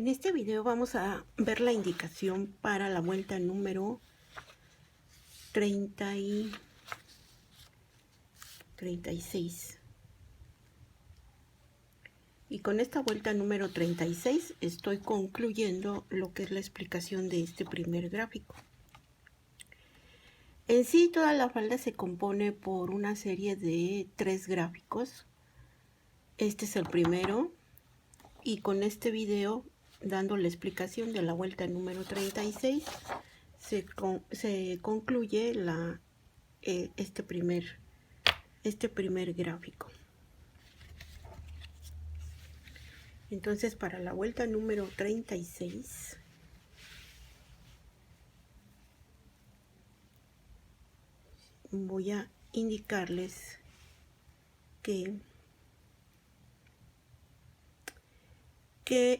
En este video vamos a ver la indicación para la vuelta número 36. Y con esta vuelta número 36 estoy concluyendo lo que es la explicación de este primer gráfico. En sí, toda la falda se compone por una serie de 3 gráficos. Este es el primero, y con este video, dando la explicación de la vuelta número 36, se concluye este primer gráfico. Entonces, para la vuelta número 36, voy a indicarles que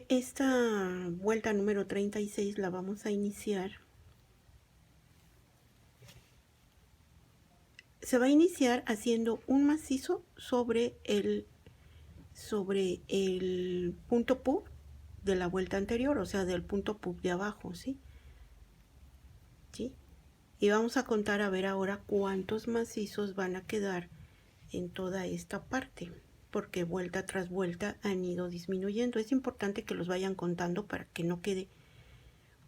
esta vuelta número 36 la vamos a iniciar. Se va a iniciar haciendo un macizo sobre el punto PUB de la vuelta anterior, o sea, del punto PUB de abajo, ¿sí? Y vamos a contar a ver ahora cuántos macizos van a quedar en toda esta parte, porque vuelta tras vuelta han ido disminuyendo. Es importante que los vayan contando para que no quede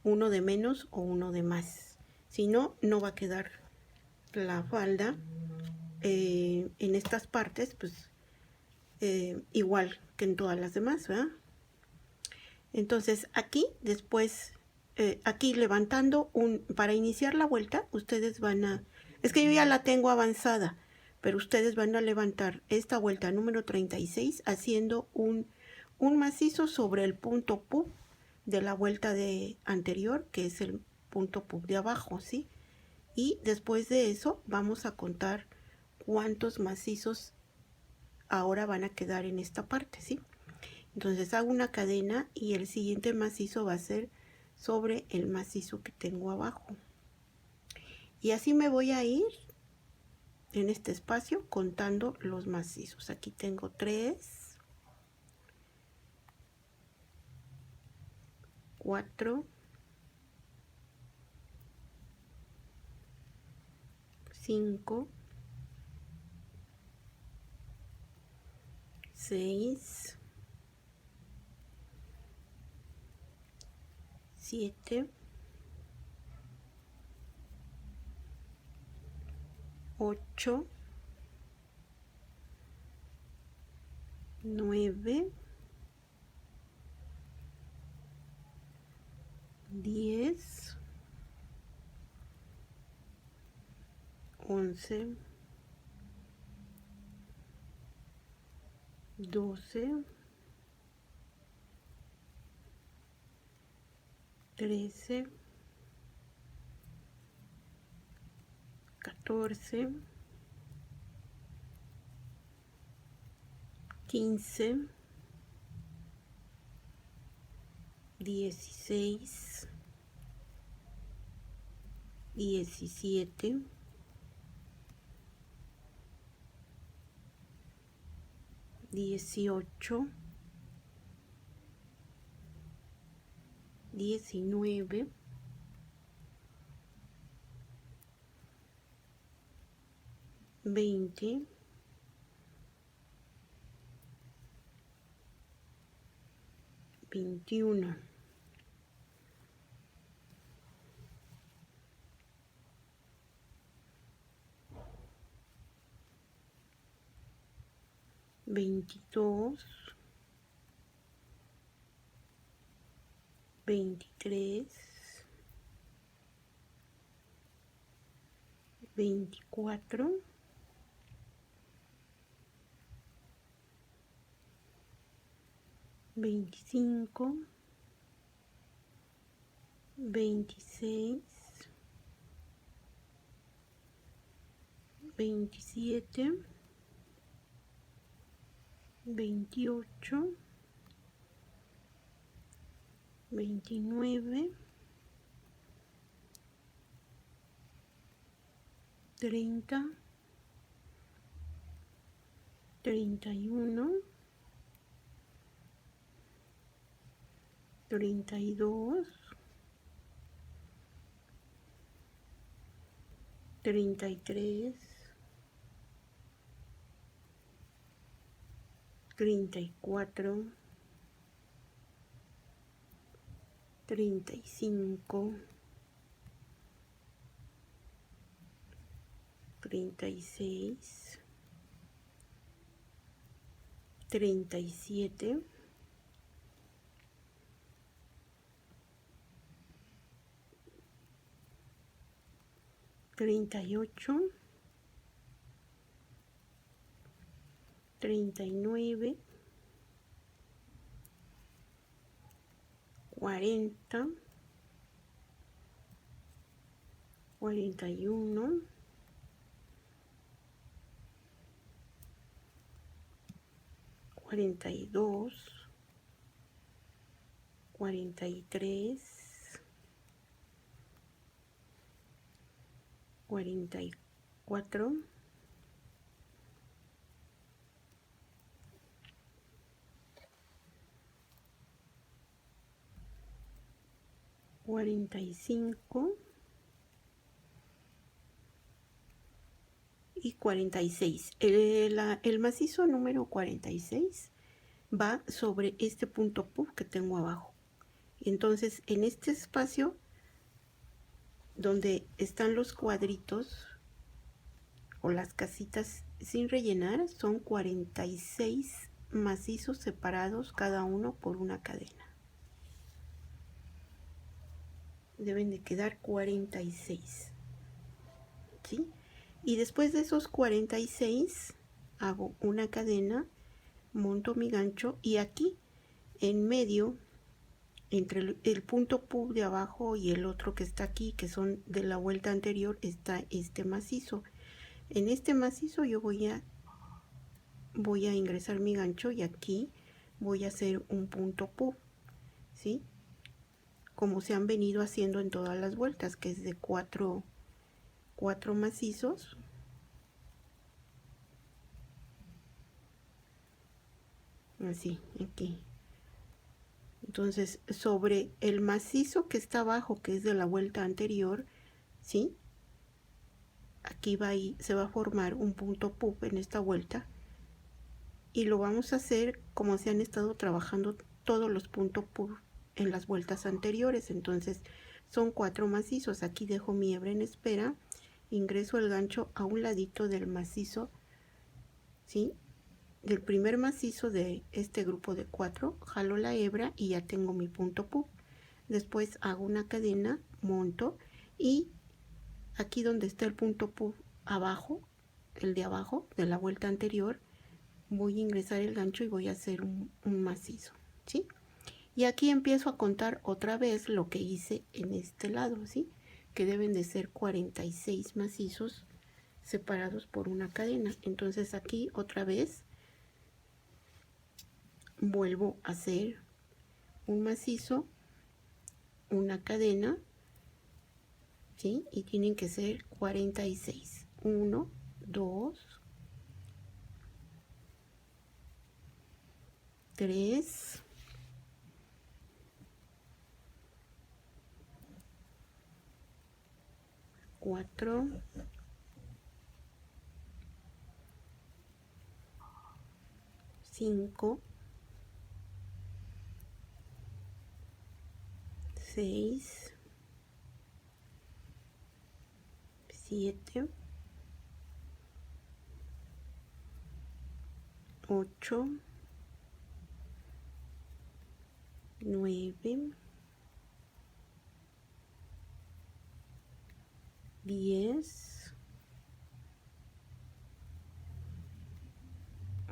uno de menos o uno de más. Si no, no va a quedar la falda en estas partes, pues igual que en todas las demás, ¿verdad? Entonces aquí después, aquí levantando para iniciar la vuelta, ustedes van a, es que yo ya la tengo avanzada, pero ustedes van a levantar esta vuelta número 36 haciendo un macizo sobre el punto PUB de la vuelta anterior, que es el punto PUB de abajo, ¿sí? Y después de eso vamos a contar cuántos macizos ahora van a quedar en esta parte, ¿sí? Entonces hago una cadena y el siguiente macizo va a ser sobre el macizo que tengo abajo. Y así me voy a ir en este espacio contando los macizos. Aquí tengo 3, 4, 5, 6, 7, 8, 9, 10, 11, 12, 13, 14, 15, 16, 17, 18, 19, 20, 21, 22, 23, 24, 25, 26, 27, 28, 29, 30, 31, 32, 33, 34, 35, 36, 37, 38, 39, 40, 41, 42, 43, 44, 45 y 46. El macizo número 46 va sobre este punto puff que tengo abajo. Entonces, en este espacio donde están los cuadritos o las casitas sin rellenar, son 46 macizos separados, cada uno por una cadena. Deben de quedar 46, ¿sí? Y después de esos 46 hago una cadena, monto mi gancho y aquí en medio, entre el punto puff de abajo y el otro que está aquí, que son de la vuelta anterior, está este macizo. En este macizo yo voy a ingresar mi gancho y aquí voy a hacer un punto puff, ¿sí? Como se han venido haciendo en todas las vueltas, que es de cuatro macizos. Así, aquí. Entonces, sobre el macizo que está abajo, que es de la vuelta anterior, ¿sí? Aquí se va a formar un punto puff en esta vuelta. Y lo vamos a hacer como se han estado trabajando todos los puntos puff en las vueltas anteriores. Entonces, son 4 macizos. Aquí dejo mi hebra en espera. Ingreso el gancho a un ladito del macizo, ¿sí? Del primer macizo de este grupo de 4, jalo la hebra y ya tengo mi punto puff. Después hago una cadena, monto y aquí donde está el punto puff abajo, el de abajo de la vuelta anterior, voy a ingresar el gancho y voy a hacer un macizo, ¿sí? Y aquí empiezo a contar otra vez lo que hice en este lado, ¿sí? Que deben de ser 46 macizos separados por una cadena. Entonces aquí otra vez vuelvo a hacer un macizo, una cadena, ¿sí? Y tienen que ser 46. 1, 2, 3, 4, 5, 6, 7, 8, 9, 10,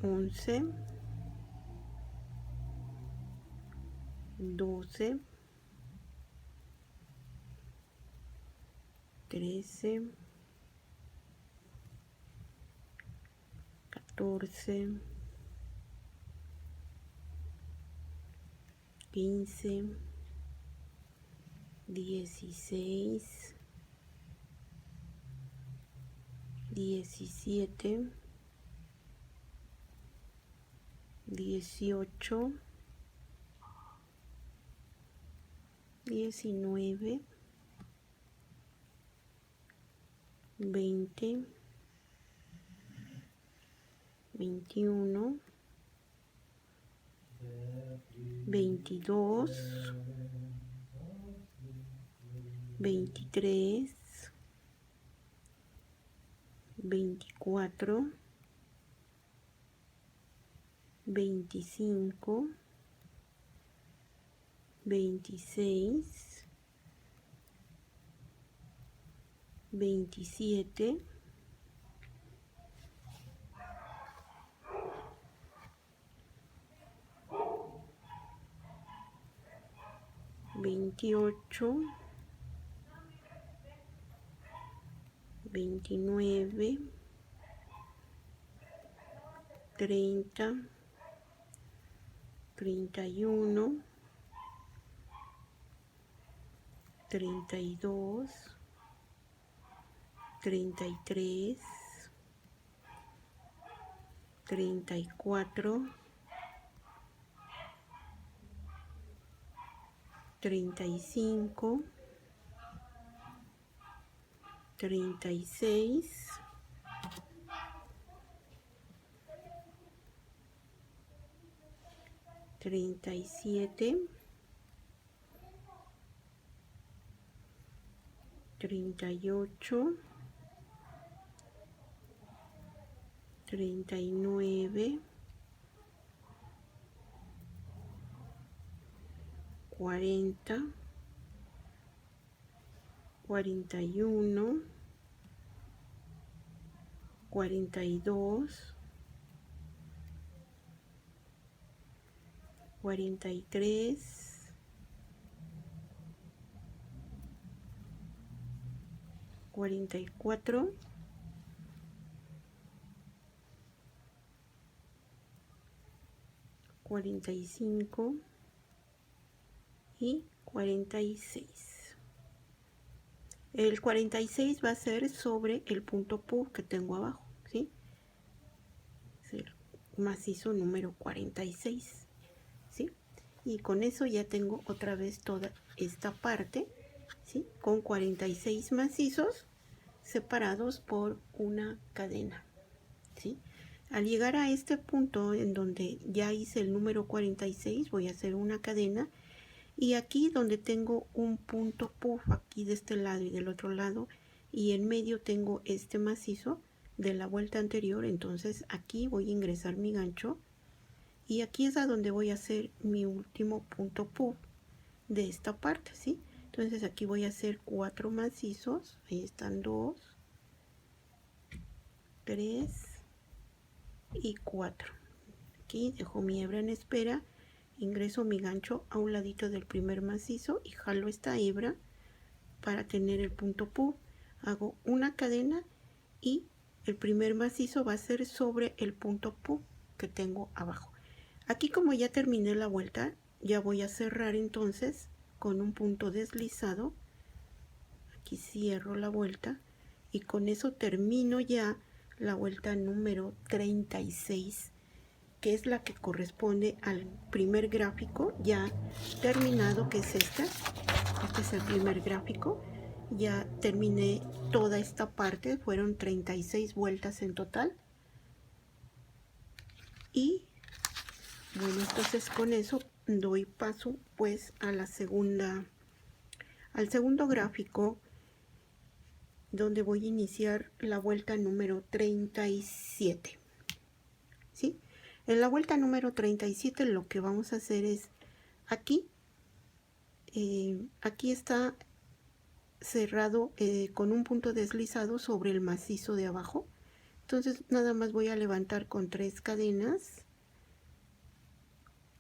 11, 12, 13, 14, 15, 16, 17, 18, 19, 20, 21, 22, 23, 24, 25, 26, 27, 28, 29, 30, 31, 32, 33, 34, 35, 36, 37, 38, 39, 40, 41, 42, 43, 44, 45 y 46. El 46 va a ser sobre el punto PUB que tengo abajo, ¿sí? Es el macizo número 46, ¿sí? Y con eso ya tengo otra vez toda esta parte, ¿sí? Con 46 macizos separados por una cadena, ¿sí? Al llegar a este punto en donde ya hice el número 46, voy a hacer una cadena. Y aquí donde tengo un punto puff, aquí de este lado y del otro lado, y en medio tengo este macizo de la vuelta anterior, entonces aquí voy a ingresar mi gancho y aquí es a donde voy a hacer mi último punto puff de esta parte, ¿sí? Entonces aquí voy a hacer 4 macizos, ahí están 2, 3 y 4. Aquí dejo mi hebra en espera, ingreso mi gancho a un ladito del primer macizo y jalo esta hebra para tener el punto PUB. Hago una cadena y el primer macizo va a ser sobre el punto PUB que tengo abajo. Aquí, como ya terminé la vuelta, ya voy a cerrar entonces con un punto deslizado. Aquí cierro la vuelta y con eso termino ya la vuelta número 36, que es la que corresponde al primer gráfico ya terminado, que es este. Este es el primer gráfico. Ya terminé toda esta parte, fueron 36 vueltas en total. Y bueno, entonces con eso doy paso pues a la segunda, al segundo gráfico, donde voy a iniciar la vuelta número 37, ¿sí? En la vuelta número 37 lo que vamos a hacer es aquí, aquí está cerrado con un punto deslizado sobre el macizo de abajo. Entonces nada más voy a levantar con 3 cadenas,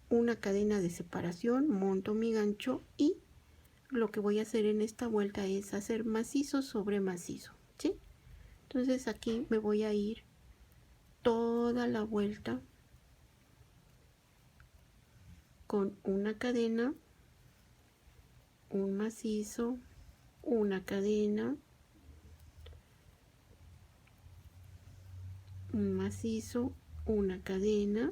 una cadena de separación, monto mi gancho y lo que voy a hacer en esta vuelta es hacer macizo sobre macizo, ¿sí? Entonces aquí me voy a ir toda la vuelta con una cadena, un macizo, una cadena, un macizo, una cadena,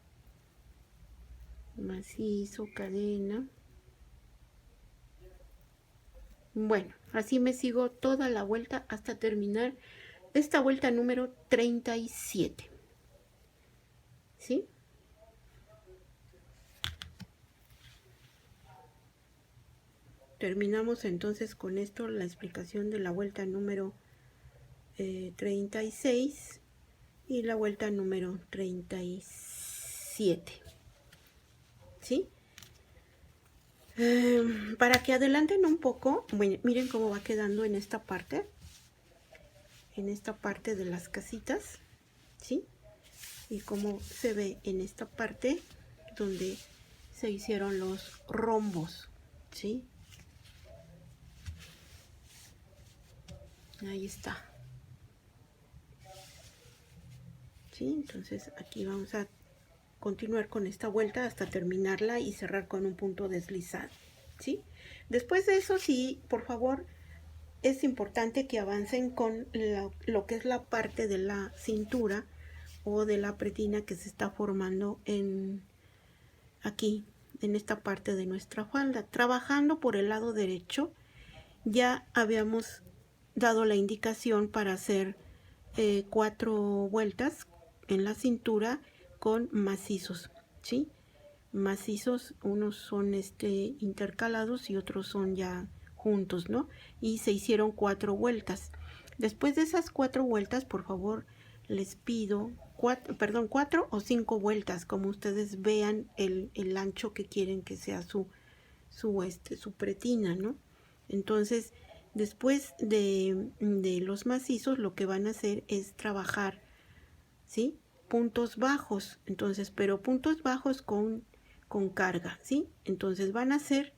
macizo, cadena. Bueno, así me sigo toda la vuelta hasta terminar esta vuelta número 37. ¿Sí? Terminamos entonces con esto la explicación de la vuelta número 36 y la vuelta número 37. ¿Sí? Para que adelanten un poco, bueno, miren cómo va quedando en esta parte de las casitas, ¿sí? Y cómo se ve en esta parte donde se hicieron los rombos, ¿sí? Ahí está. ¿Sí? Entonces aquí vamos a continuar con esta vuelta hasta terminarla y cerrar con un punto deslizado, ¿sí? Después de eso, sí, por favor, es importante que avancen con lo que es la parte de la cintura o de la pretina que se está formando aquí, en esta parte de nuestra falda. Trabajando por el lado derecho, ya habíamos dado la indicación para hacer 4 vueltas en la cintura con macizos, ¿sí? Macizos, unos son intercalados y otros son ya juntos, ¿no? Y se hicieron 4 vueltas. Después de esas 4 vueltas, por favor, les pido 4 o 5 vueltas, como ustedes vean el ancho que quieren que sea su pretina, ¿no? Entonces, después de los macizos, lo que van a hacer es trabajar, ¿sí? Puntos bajos, entonces, pero puntos bajos con carga, ¿sí? Entonces van a hacer,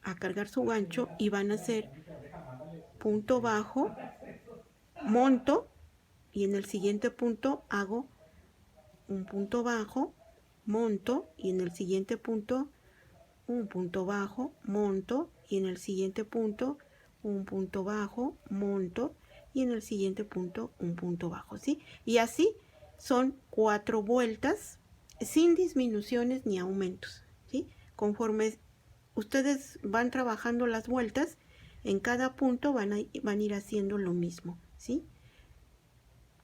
a cargar su gancho y van a hacer punto bajo, monto, y en el siguiente punto hago un punto bajo, monto, y en el siguiente punto un punto bajo, monto, y en el siguiente punto un punto bajo, monto, y en el siguiente punto un punto bajo, ¿sí? Y así son 4 vueltas sin disminuciones ni aumentos, ¿sí? Conforme ustedes van trabajando las vueltas, en cada punto van a ir haciendo lo mismo, ¿sí?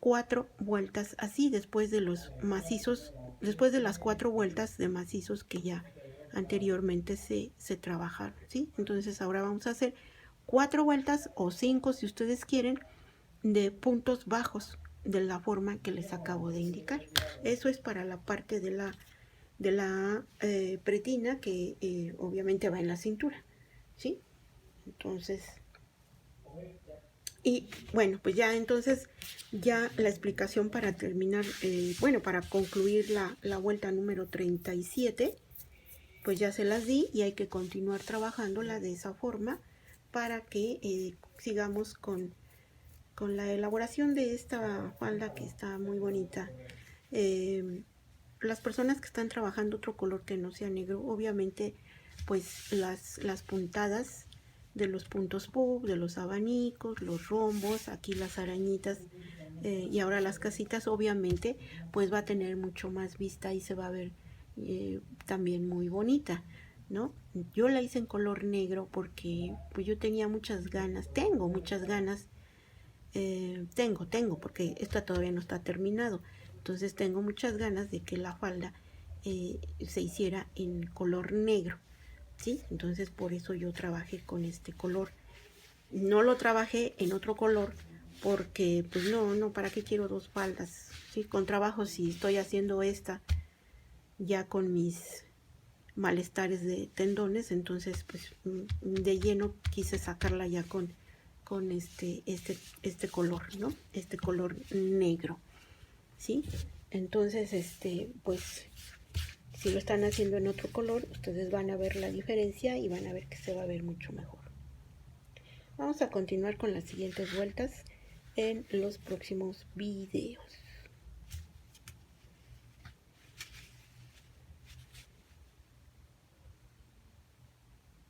4 vueltas así después de los macizos, después de las 4 vueltas de macizos que ya anteriormente se trabajaron, ¿sí? Entonces ahora vamos a hacer 4 vueltas o 5 si ustedes quieren de puntos bajos de la forma que les acabo de indicar. Eso es para la parte de la pretina que obviamente va en la cintura, ¿sí? Entonces, y bueno, pues ya entonces, ya la explicación para terminar, bueno, para concluir la vuelta número 37, pues ya se las di y hay que continuar trabajándola de esa forma para que sigamos con la elaboración de esta falda que está muy bonita. Las personas que están trabajando otro color que no sea negro, obviamente pues las puntadas de los puntos pub, de los abanicos, los rombos, aquí las arañitas y ahora las casitas, obviamente pues va a tener mucho más vista y se va a ver también muy bonita, ¿no? Yo la hice en color negro porque pues yo tenía muchas ganas, tengo muchas ganas, porque esta todavía no está terminado, entonces tengo muchas ganas de que la falda se hiciera en color negro, ¿sí? Entonces por eso yo trabajé con este color. No lo trabajé en otro color porque pues no, ¿para qué quiero 2 faldas? ¿Sí? Con trabajo si estoy haciendo esta ya con mis malestares de tendones, entonces pues de lleno quise sacarla ya con este color, ¿no? Este color negro, ¿sí? Entonces, pues si lo están haciendo en otro color, ustedes van a ver la diferencia y van a ver que se va a ver mucho mejor. Vamos a continuar con las siguientes vueltas en los próximos videos.